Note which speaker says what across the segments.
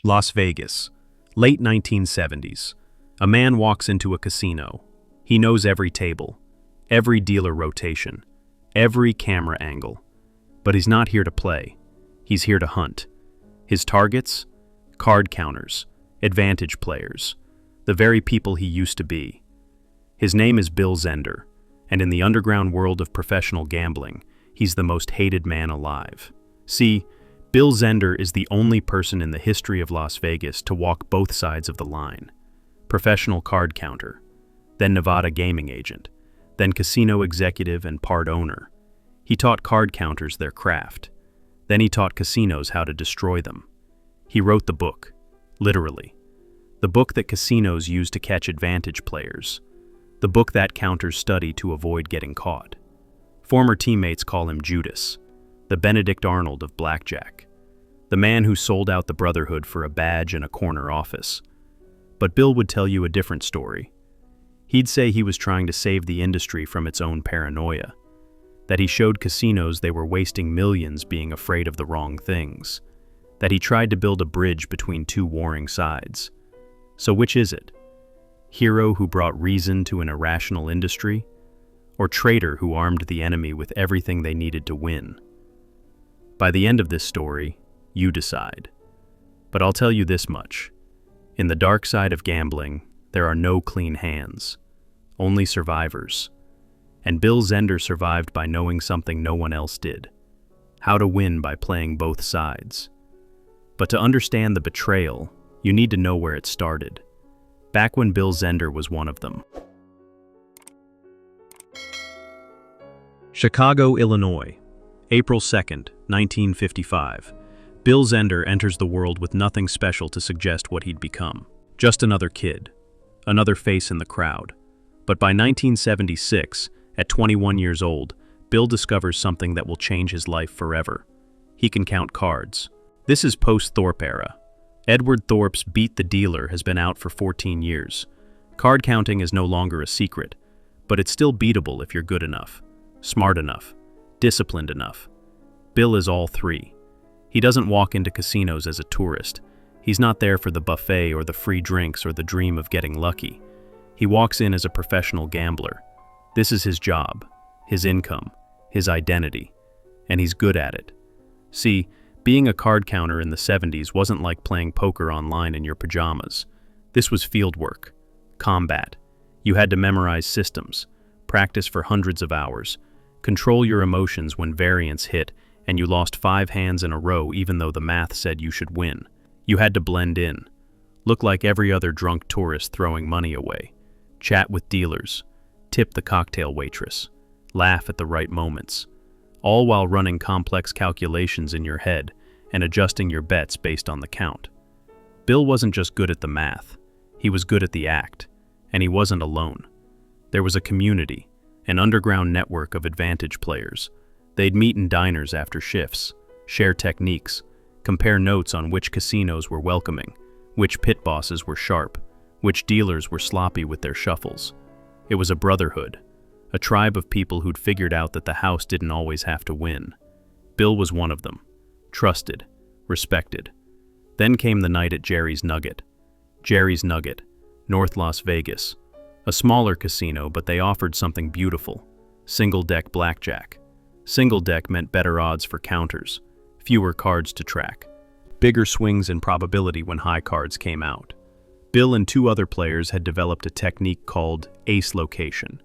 Speaker 1: Las Vegas, late 1970s. A man walks into a casino. He knows every table, every dealer rotation, every camera angle. But he's not here to play. He's here to hunt. His targets? Card counters, advantage players, the very people he used to be. His name is Bill Zender, and in the underground world of professional gambling, he's the most hated man alive. See, Bill Zender is the only person in the history of Las Vegas to walk both sides of the line. Professional card counter, then Nevada gaming agent, then casino executive and part owner. He taught card counters their craft. Then he taught casinos how to destroy them. He wrote the book, literally. The book that casinos use to catch advantage players. The book that counters study to avoid getting caught. Former teammates call him Judas, the Benedict Arnold of blackjack, the man who sold out the Brotherhood for a badge and a corner office. But Bill would tell you a different story. He'd say he was trying to save the industry from its own paranoia, that he showed casinos they were wasting millions being afraid of the wrong things, that he tried to build a bridge between two warring sides. So which is it? Hero who brought reason to an irrational industry, or traitor who armed the enemy with everything they needed to win? By the end of this story, you decide. But I'll tell you this much. In the dark side of gambling, there are no clean hands, only survivors. And Bill Zender survived by knowing something no one else did: how to win by playing both sides. But to understand the betrayal, you need to know where it started, back when Bill Zender was one of them. Chicago, Illinois, April 2nd, 1955. Bill Zender enters the world with nothing special to suggest what he'd become. Just another kid, another face in the crowd. But by 1976, at 21 years old, Bill discovers something that will change his life forever. He can count cards. This is post-Thorpe era. Edward Thorpe's Beat the Dealer has been out for 14 years. Card counting is no longer a secret, but it's still beatable if you're good enough, smart enough, disciplined enough. Bill is all three. He doesn't walk into casinos as a tourist. He's not there for the buffet or the free drinks or the dream of getting lucky. He walks in as a professional gambler. This is his job, his income, his identity, and he's good at it. See, being a card counter in the 70s wasn't like playing poker online in your pajamas. This was field work, combat. You had to memorize systems, practice for hundreds of hours, control your emotions when variance hit and you lost 5 hands in a row even though the math said you should win. You had to blend in, look like every other drunk tourist throwing money away, chat with dealers, tip the cocktail waitress, laugh at the right moments, all while running complex calculations in your head and adjusting your bets based on the count. Bill wasn't just good at the math, he was good at the act, and he wasn't alone. There was a community, an underground network of advantage players. They'd meet in diners after shifts, share techniques, compare notes on which casinos were welcoming, which pit bosses were sharp, which dealers were sloppy with their shuffles. It was a brotherhood, a tribe of people who'd figured out that the house didn't always have to win. Bill was one of them, trusted, respected. Then came the night at Jerry's Nugget. Jerry's Nugget, North Las Vegas. A smaller casino, but they offered something beautiful: single-deck blackjack. Single-deck meant better odds for counters, fewer cards to track, bigger swings in probability when high cards came out. Bill and 2 other players had developed a technique called ace location.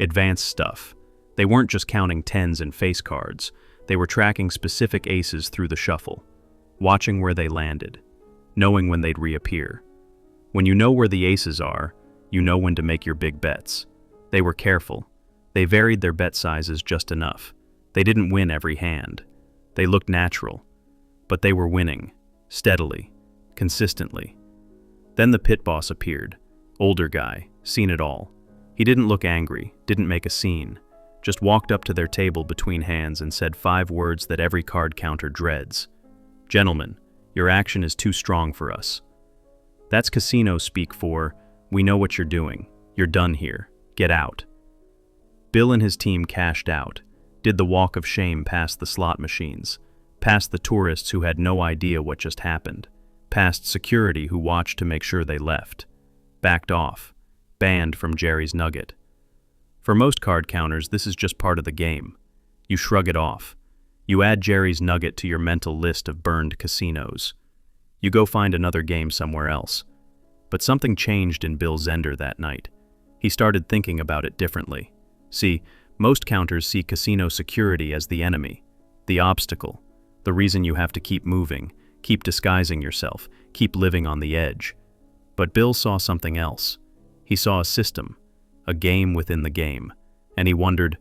Speaker 1: Advanced stuff. They weren't just counting tens and face cards, they were tracking specific aces through the shuffle, watching where they landed, knowing when they'd reappear. When you know where the aces are, you know when to make your big bets. They were careful. They varied their bet sizes just enough. They didn't win every hand. They looked natural, but they were winning, steadily, consistently. Then the pit boss appeared, older guy, seen it all. He didn't look angry, didn't make a scene, just walked up to their table between hands and said 5 words that every card counter dreads. "Gentlemen, your action is too strong for us." That's casino speak for, "We know what you're doing. You're done here. Get out." Bill and his team cashed out, did the walk of shame past the slot machines, past the tourists who had no idea what just happened, past security who watched to make sure they left, backed off, banned from Jerry's Nugget. For most card counters, this is just part of the game. You shrug it off. You add Jerry's Nugget to your mental list of burned casinos. You go find another game somewhere else. But something changed in Bill Zender that night. He started thinking about it differently. See, most counters see casino security as the enemy, the obstacle, the reason you have to keep moving, keep disguising yourself, keep living on the edge. But Bill saw something else. He saw a system, a game within the game, and he wondered,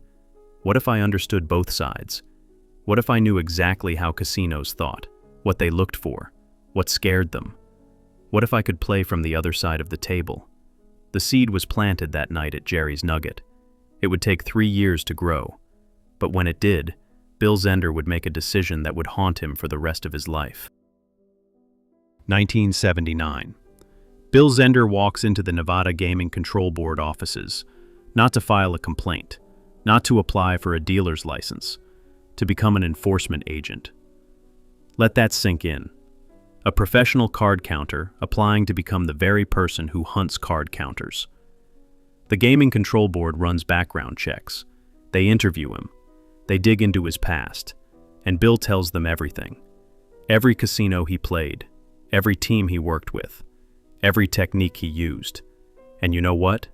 Speaker 1: what if I understood both sides? What if I knew exactly how casinos thought, what they looked for, what scared them? What if I could play from the other side of the table? The seed was planted that night at Jerry's Nugget. It would take 3 years to grow, but when it did, Bill Zender would make a decision that would haunt him for the rest of his life. 1979. Bill Zender walks into the Nevada Gaming Control Board offices, not to file a complaint, not to apply for a dealer's license, to become an enforcement agent. Let that sink in. A professional card counter applying to become the very person who hunts card counters. The Gaming Control Board runs background checks. They interview him. They dig into his past. And Bill tells them everything. Every casino he played, every team he worked with, every technique he used. And you know what?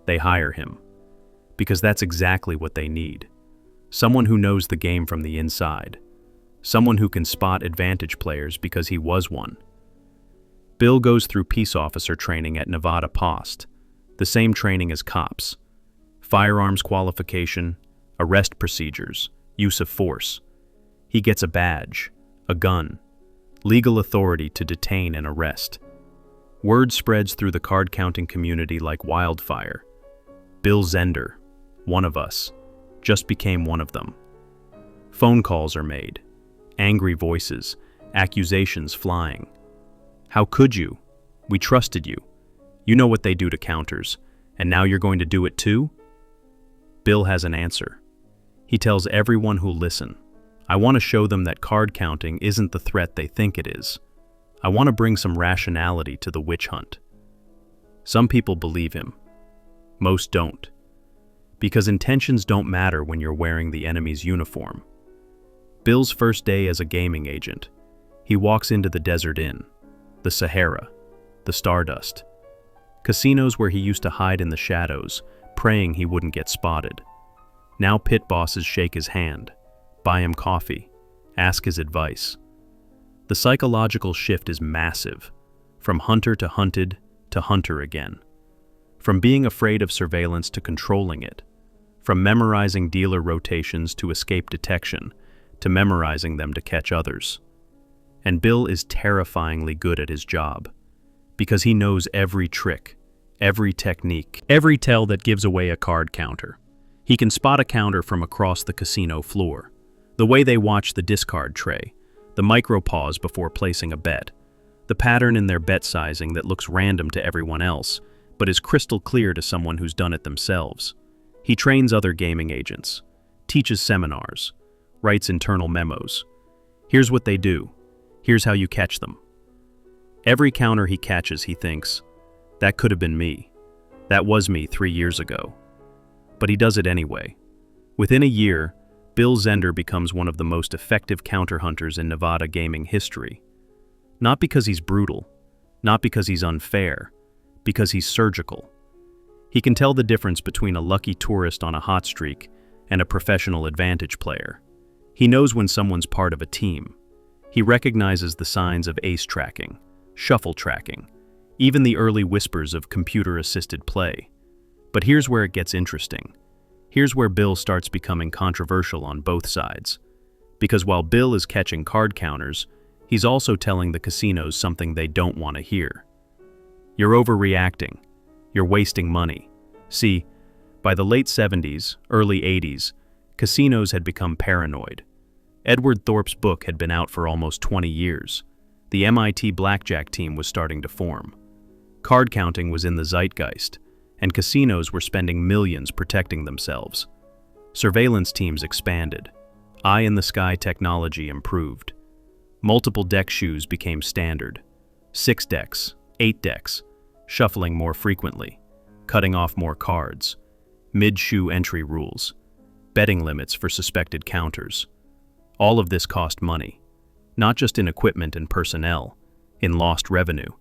Speaker 1: They hire him. Because that's exactly what they need. Someone who knows the game from the inside. Someone who can spot advantage players because he was one. Bill goes through peace officer training at Nevada Post, the same training as cops. Firearms qualification, arrest procedures, use of force. He gets a badge, a gun, legal authority to detain and arrest. Word spreads through the card counting community like wildfire. Bill Zender, one of us, just became one of them. Phone calls are made, angry voices, accusations flying. How could you? We trusted you. You know what they do to counters, and now you're going to do it too? Bill has an answer. He tells everyone who'll listen, I want to show them that card counting isn't the threat they think it is. I want to bring some rationality to the witch hunt. Some people believe him. Most don't. Because intentions don't matter when you're wearing the enemy's uniform. Bill's first day as a gaming agent. He walks into the Desert Inn, the Sahara, the Stardust. Casinos where he used to hide in the shadows, praying he wouldn't get spotted. Now pit bosses shake his hand, buy him coffee, ask his advice. The psychological shift is massive, from hunter to hunted to hunter again. From being afraid of surveillance to controlling it. From memorizing dealer rotations to escape detection, to memorizing them to catch others. And Bill is terrifyingly good at his job, because he knows every trick, every technique, every tell that gives away a card counter. He can spot a counter from across the casino floor, the way they watch the discard tray, the micro pause before placing a bet, the pattern in their bet sizing that looks random to everyone else, but is crystal clear to someone who's done it themselves. He trains other gaming agents, teaches seminars, writes internal memos. Here's what they do. Here's how you catch them. Every counter he catches, he thinks, that could have been me. That was me 3 years ago. But he does it anyway. Within a year, Bill Zender becomes one of the most effective counter hunters in Nevada gaming history. Not because he's brutal, not because he's unfair, because he's surgical. He can tell the difference between a lucky tourist on a hot streak and a professional advantage player. He knows when someone's part of a team. He recognizes the signs of ace tracking, shuffle tracking, even the early whispers of computer-assisted play. But here's where it gets interesting. Here's where Bill starts becoming controversial on both sides. Because while Bill is catching card counters, he's also telling the casinos something they don't want to hear. You're overreacting. You're wasting money. See, by the late 70s, early 80s, casinos had become paranoid. Edward Thorp's book had been out for almost 20 years. The MIT blackjack team was starting to form. Card counting was in the zeitgeist, and casinos were spending millions protecting themselves. Surveillance teams expanded. Eye-in-the-sky technology improved. Multiple deck shoes became standard. 6 decks, 8 decks, shuffling more frequently, cutting off more cards, mid-shoe entry rules, betting limits for suspected counters. All of this cost money, not just in equipment and personnel, in lost revenue.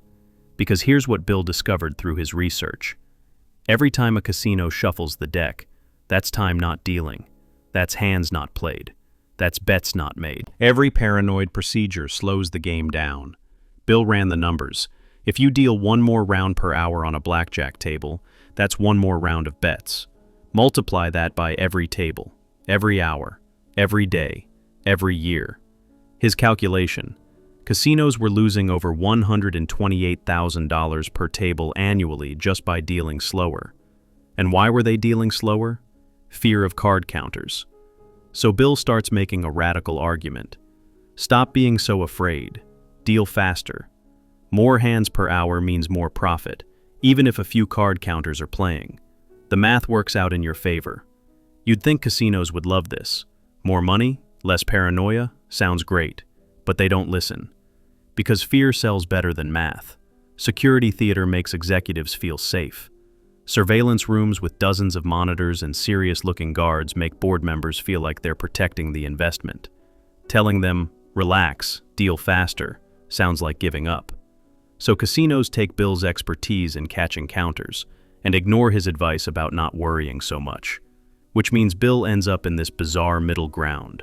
Speaker 1: Because here's what Bill discovered through his research. Every time a casino shuffles the deck, that's time not dealing, that's hands not played, that's bets not made. Every paranoid procedure slows the game down. Bill ran the numbers. If you deal one more round per hour on a blackjack table, that's one more round of bets. Multiply that by every table, every hour, every day, every year. His calculation: casinos were losing over $128,000 per table annually just by dealing slower. And why were they dealing slower? Fear of card counters. So Bill starts making a radical argument. Stop being so afraid. Deal faster. More hands per hour means more profit, even if a few card counters are playing. The math works out in your favor. You'd think casinos would love this. More money, less paranoia, sounds great. But they don't listen. Because fear sells better than math. Security theater makes executives feel safe. Surveillance rooms with dozens of monitors and serious-looking guards make board members feel like they're protecting the investment. Telling them, relax, deal faster, sounds like giving up. So casinos take Bill's expertise in catching counters and ignore his advice about not worrying so much, which means Bill ends up in this bizarre middle ground.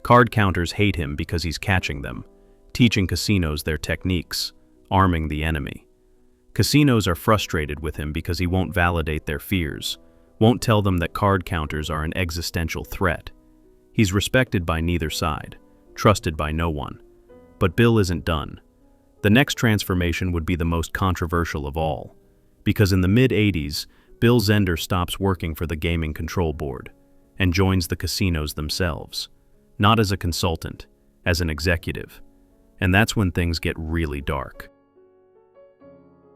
Speaker 1: Card counters hate him because he's catching them, teaching casinos their techniques, arming the enemy. Casinos are frustrated with him because he won't validate their fears, won't tell them that card counters are an existential threat. He's respected by neither side, trusted by no one. But Bill isn't done. The next transformation would be the most controversial of all, because in the mid-80s, Bill Zender stops working for the Gaming Control Board and joins the casinos themselves, not as a consultant, as an executive. And that's when things get really dark.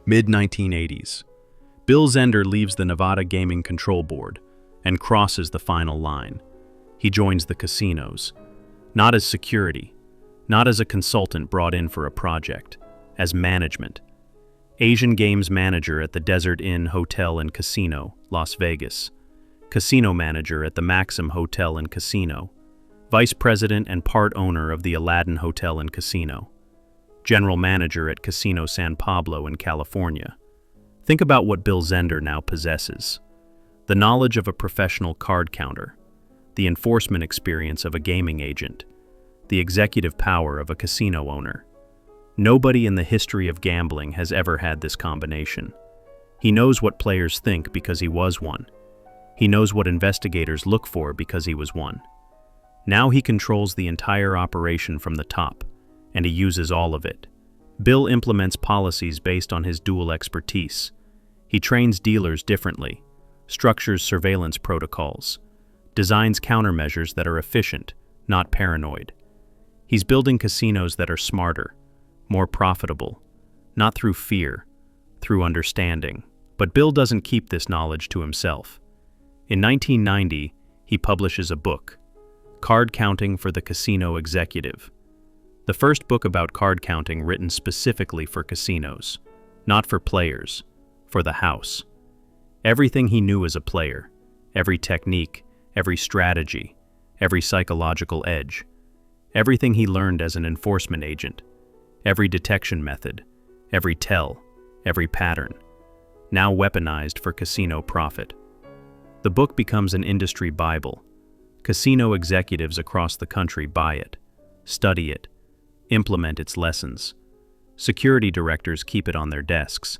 Speaker 1: Mid-1980s. Bill Zender leaves the Nevada Gaming Control Board and crosses the final line. He joins the casinos, not as security, not as a consultant brought in for a project, as management. Asian Games Manager at the Desert Inn Hotel and Casino, Las Vegas. Casino Manager at the Maxim Hotel and Casino. Vice President and part owner of the Aladdin Hotel and Casino. General Manager at Casino San Pablo in California. Think about what Bill Zender now possesses. The knowledge of a professional card counter, the enforcement experience of a gaming agent, the executive power of a casino owner. Nobody in the history of gambling has ever had this combination. He knows what players think because he was one. He knows what investigators look for because he was one. Now he controls the entire operation from the top, and he uses all of it. Bill implements policies based on his dual expertise. He trains dealers differently, structures surveillance protocols, designs countermeasures that are efficient, not paranoid. He's building casinos that are smarter, more profitable, not through fear, through understanding. But Bill doesn't keep this knowledge to himself. In 1990, he publishes a book, Card Counting for the Casino Executive. The first book about card counting written specifically for casinos, not for players, for the house. Everything he knew as a player, every technique, every strategy, every psychological edge, everything he learned as an enforcement agent, every detection method, every tell, every pattern, now weaponized for casino profit. The book becomes an industry Bible. Casino executives across the country buy it, study it, implement its lessons. Security directors keep it on their desks.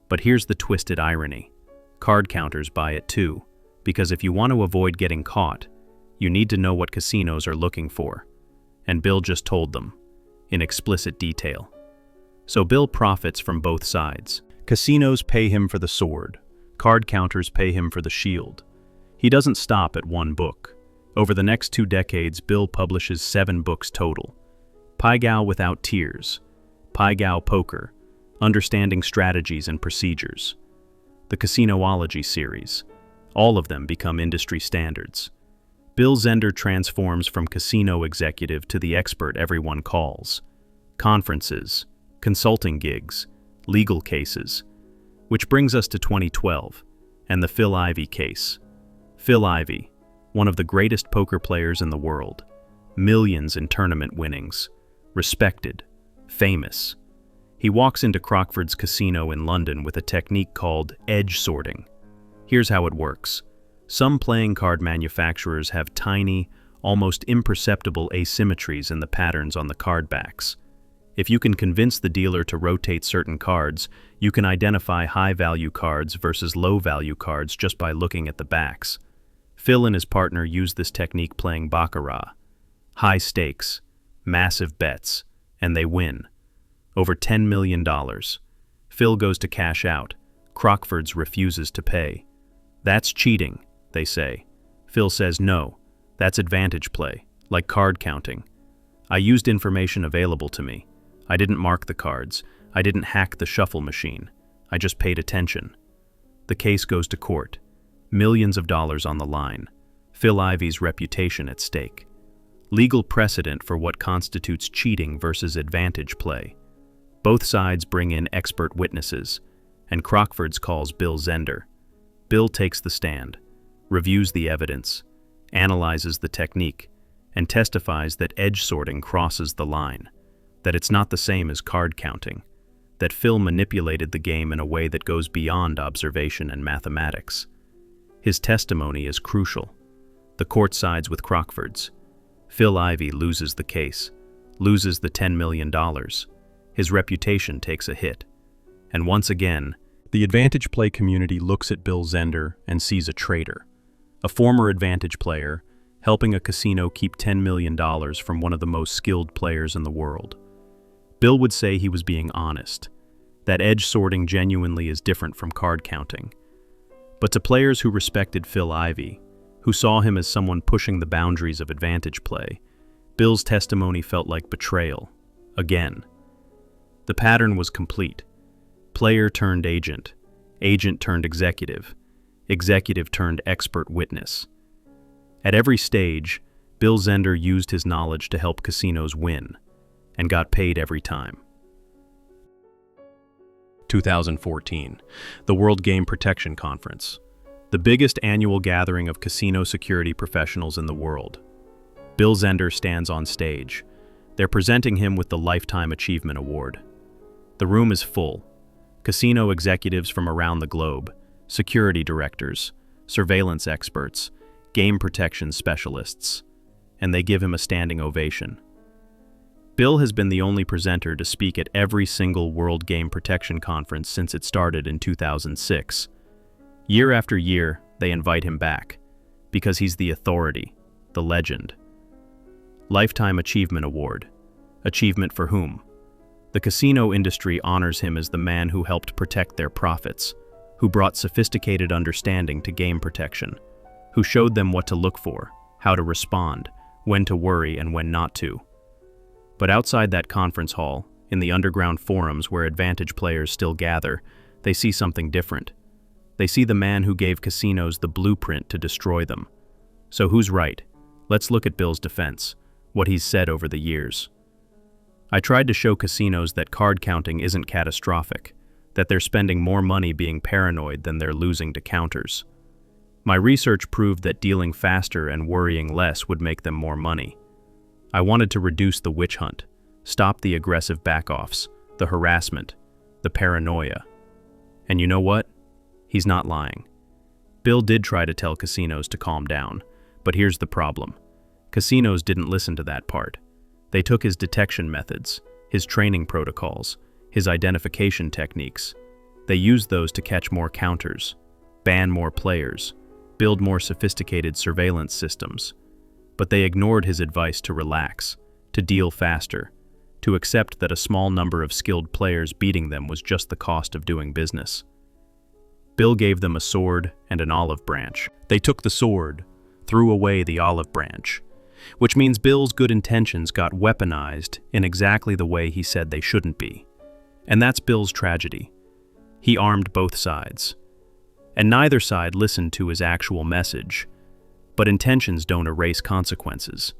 Speaker 1: But here's the twisted irony. Card counters buy it too, because if you want to avoid getting caught, you need to know what casinos are looking for. And Bill just told them, in explicit detail. So Bill profits from both sides. Casinos pay him for the sword. Card counters pay him for the shield. He doesn't stop at one book. Over the next 2 decades, Bill publishes 7 books total. Pai Gow Without Tears, Pai Gow Poker, Understanding Strategies and Procedures, the Casinoology series. All of them become industry standards. Bill Zender transforms from casino executive to the expert everyone calls. Conferences, consulting gigs, legal cases. Which brings us to 2012, and the Phil Ivey case. Phil Ivey, one of the greatest poker players in the world, millions in tournament winnings, respected, famous. He walks into Crockfords Casino in London with a technique called edge sorting. Here's how it works. Some playing card manufacturers have tiny, almost imperceptible asymmetries in the patterns on the card backs. If you can convince the dealer to rotate certain cards, you can identify high-value cards versus low-value cards just by looking at the backs. Phil and his partner use this technique playing baccarat. High stakes, massive bets, and they win. Over $10 million. Phil goes to cash out. Crockfords refuses to pay. That's cheating, they say. Phil says no, that's advantage play, like card counting. I used information available to me. I didn't mark the cards. I didn't hack the shuffle machine. I just paid attention. The case goes to court. Millions of dollars on the line. Phil Ivey's reputation at stake. Legal precedent for what constitutes cheating versus advantage play. Both sides bring in expert witnesses, and Crockfords calls Bill Zender. Bill takes the stand, reviews the evidence, analyzes the technique, and testifies that edge sorting crosses the line, that it's not the same as card counting, that Phil manipulated the game in a way that goes beyond observation and mathematics. His testimony is crucial. The court sides with Crockfords. Phil Ivey loses the case, loses the $10 million. His reputation takes a hit. And once again, the advantage play community looks at Bill Zender and sees a traitor, a former advantage player helping a casino keep $10 million from one of the most skilled players in the world. Bill would say he was being honest, that edge sorting genuinely is different from card counting. But to players who respected Phil Ivey, who saw him as someone pushing the boundaries of advantage play, Bill's testimony felt like betrayal, again. The pattern was complete. Player turned agent, agent turned executive, executive turned expert witness. At every stage, Bill Zender used his knowledge to help casinos win, and got paid every time. 2014, the World Game Protection Conference, the biggest annual gathering of casino security professionals in the world. Bill Zender stands on stage. They're presenting him with the Lifetime Achievement Award. The room is full. Casino executives from around the globe, security directors, surveillance experts, game protection specialists, and they give him a standing ovation. Bill has been the only presenter to speak at every single World Game Protection Conference since it started in 2006. Year after year, they invite him back, because he's the authority, the legend. Lifetime Achievement Award. Achievement for whom? The casino industry honors him as the man who helped protect their profits, who brought sophisticated understanding to game protection, who showed them what to look for, how to respond, when to worry and when not to. But outside that conference hall, in the underground forums where advantage players still gather, they see something different. They see the man who gave casinos the blueprint to destroy them. So who's right? Let's look at Bill's defense, what he's said over the years. I tried to show casinos that card counting isn't catastrophic, that they're spending more money being paranoid than they're losing to counters. My research proved that dealing faster and worrying less would make them more money. I wanted to reduce the witch hunt, stop the aggressive backoffs, the harassment, the paranoia. And you know what? He's not lying. Bill did try to tell casinos to calm down, but here's the problem. Casinos didn't listen to that part. They took his detection methods, his training protocols, his identification techniques. They used those to catch more counters, ban more players, build more sophisticated surveillance systems. But they ignored his advice to relax, to deal faster, to accept that a small number of skilled players beating them was just the cost of doing business. Bill gave them a sword and an olive branch. They took the sword, threw away the olive branch, which means Bill's good intentions got weaponized in exactly the way he said they shouldn't be. And that's Bill's tragedy. He armed both sides. And neither side listened to his actual message. But intentions don't erase consequences.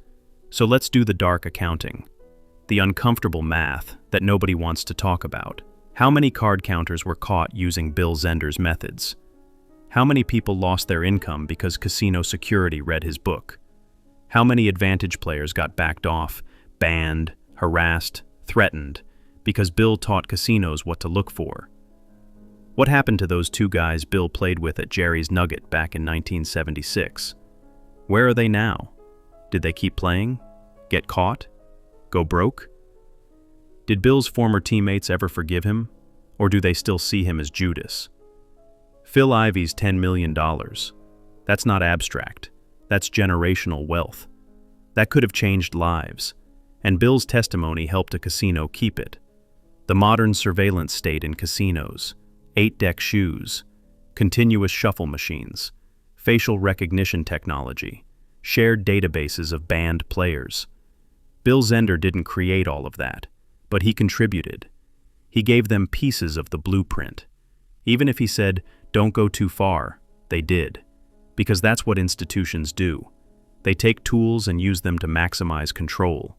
Speaker 1: So let's do the dark accounting. the uncomfortable math that nobody wants to talk about. How many card counters were caught using Bill Zender's methods? How many people lost their income because casino security read his book? How many advantage players got backed off, banned, harassed, threatened, because Bill taught casinos what to look for? What happened to those two guys Bill played with at Jerry's Nugget back in 1976? Where are they now? Did they keep playing? Get caught? Go broke? Did Bill's former teammates ever forgive him? Or do they still see him as Judas? Phil Ivey's $10 million. That's not abstract. That's generational wealth. That could have changed lives. And Bill's testimony helped a casino keep it. The modern surveillance state in casinos, 8-deck shoes, continuous shuffle machines, facial recognition technology, shared databases of banned players. Bill Zender didn't create all of that, but he contributed. He gave them pieces of the blueprint. Even if he said, "Don't go too far," they did. Because that's what institutions do. They take tools and use them to maximize control.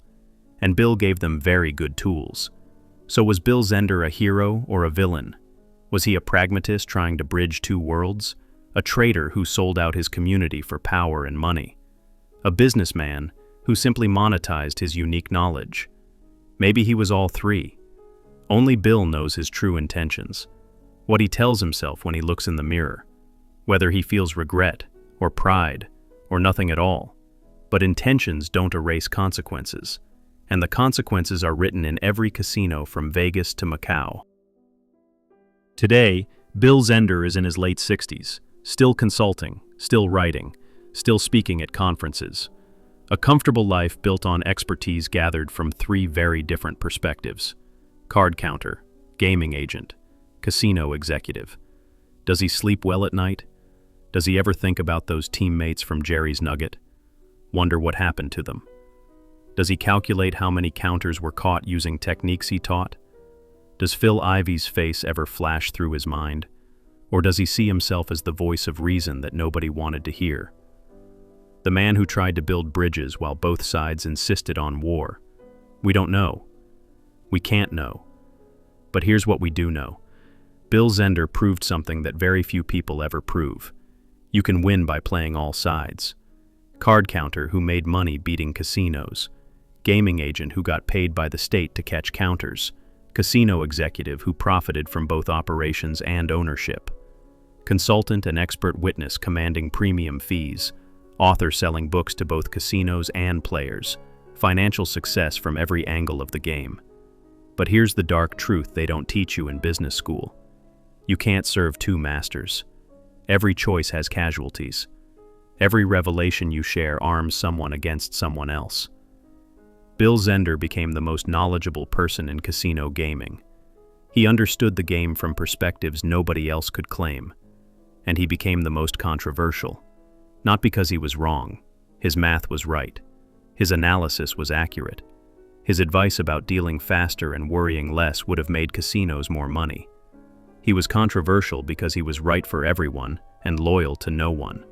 Speaker 1: And Bill gave them very good tools. So was Bill Zender a hero or a villain? Was he a pragmatist trying to bridge two worlds? A traitor who sold out his community for power and money? A businessman who simply monetized his unique knowledge? Maybe he was all three. Only Bill knows his true intentions. What he tells himself when he looks in the mirror. Whether he feels regret, or pride, or nothing at all. But intentions don't erase consequences. And the consequences are written in every casino from Vegas to Macau. Today, Bill Zender is in his late 60s, still consulting, still writing, still speaking at conferences. A comfortable life built on expertise gathered from three very different perspectives. Card counter, gaming agent, casino executive. Does he sleep well at night? Does he ever think about those teammates from Jerry's Nugget? Wonder what happened to them? Does he calculate how many counters were caught using techniques he taught? Does Phil Ivey's face ever flash through his mind? Or does he see himself as the voice of reason that nobody wanted to hear? The man who tried to build bridges while both sides insisted on war. We don't know. We can't know. But here's what we do know. Bill Zender proved something that very few people ever prove. You can win by playing all sides. Card counter who made money beating casinos. Gaming agent who got paid by the state to catch counters. Casino executive who profited from both operations and ownership. Consultant and expert witness commanding premium fees. Author selling books to both casinos and players. Financial success from every angle of the game. But here's the dark truth they don't teach you in business school. You can't serve two masters. Every choice has casualties. Every revelation you share arms someone against someone else. Bill Zender became the most knowledgeable person in casino gaming. He understood the game from perspectives nobody else could claim. And he became the most controversial. Not because he was wrong. His math was right. His analysis was accurate. His advice about dealing faster and worrying less would have made casinos more money. He was controversial because he was right for everyone and loyal to no one.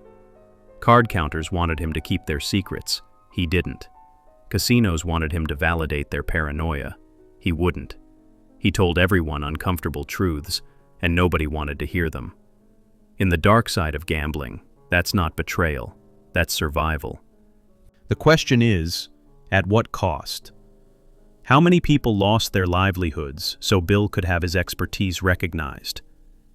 Speaker 1: Card counters wanted him to keep their secrets. He didn't. Casinos wanted him to validate their paranoia. He wouldn't. He told everyone uncomfortable truths, and nobody wanted to hear them. In the dark side of gambling, that's not betrayal, that's survival. The question is, at what cost? How many people lost their livelihoods so Bill could have his expertise recognized?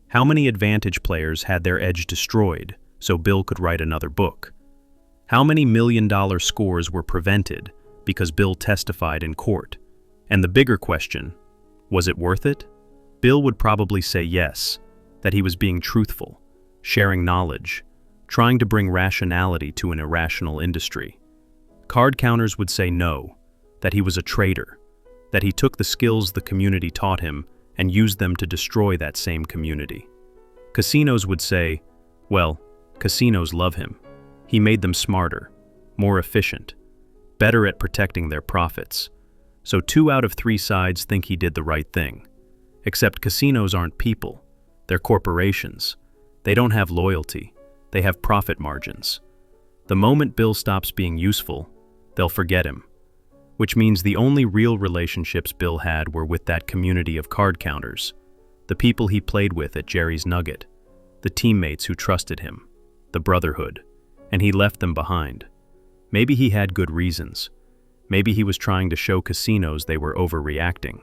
Speaker 1: How many advantage players had their edge destroyed so Bill could write another book? How many million-dollar scores were prevented because Bill testified in court? And the bigger question, was it worth it? Bill would probably say yes, that he was being truthful, sharing knowledge, trying to bring rationality to an irrational industry. Card counters would say no, that he was a traitor, that he took the skills the community taught him and used them to destroy that same community. Casinos would say, well, casinos love him. He made them smarter, more efficient, better at protecting their profits. So 2 out of 3 sides think he did the right thing. Except casinos aren't people, they're corporations. They don't have loyalty, they have profit margins. The moment Bill stops being useful, they'll forget him. which means the only real relationships Bill had were with that community of card counters, the people he played with at Jerry's Nugget, the teammates who trusted him, the brotherhood, and he left them behind. Maybe he had good reasons. Maybe he was trying to show casinos they were overreacting.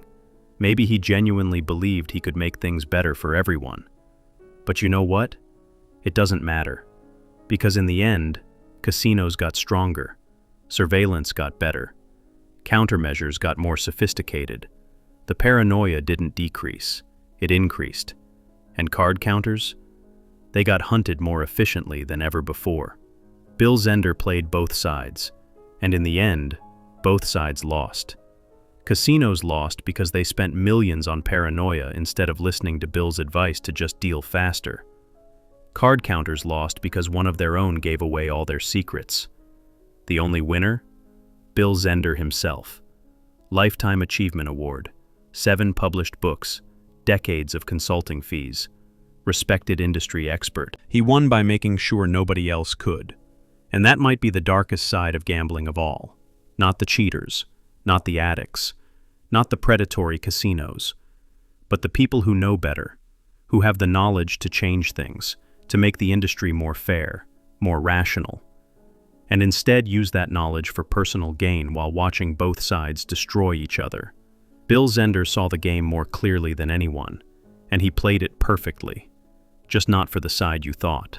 Speaker 1: Maybe he genuinely believed he could make things better for everyone. But you know what? It doesn't matter. Because in the end, casinos got stronger, surveillance got better, countermeasures got more sophisticated. The paranoia didn't decrease, it increased. And card counters? They got hunted more efficiently than ever before. Bill Zender played both sides, and in the end, both sides lost. Casinos lost because they spent millions on paranoia instead of listening to Bill's advice to just deal faster. Card counters lost because one of their own gave away all their secrets. The only winner? Bill Zender himself. Lifetime Achievement Award, 7 published books, decades of consulting fees, respected industry expert. He won by making sure nobody else could. And that might be the darkest side of gambling of all. Not the cheaters, not the addicts, not the predatory casinos, but the people who know better, who have the knowledge to change things, to make the industry more fair, more rational, and instead use that knowledge for personal gain while watching both sides destroy each other. Bill Zender saw the game more clearly than anyone, and he played it perfectly, just not for the side you thought.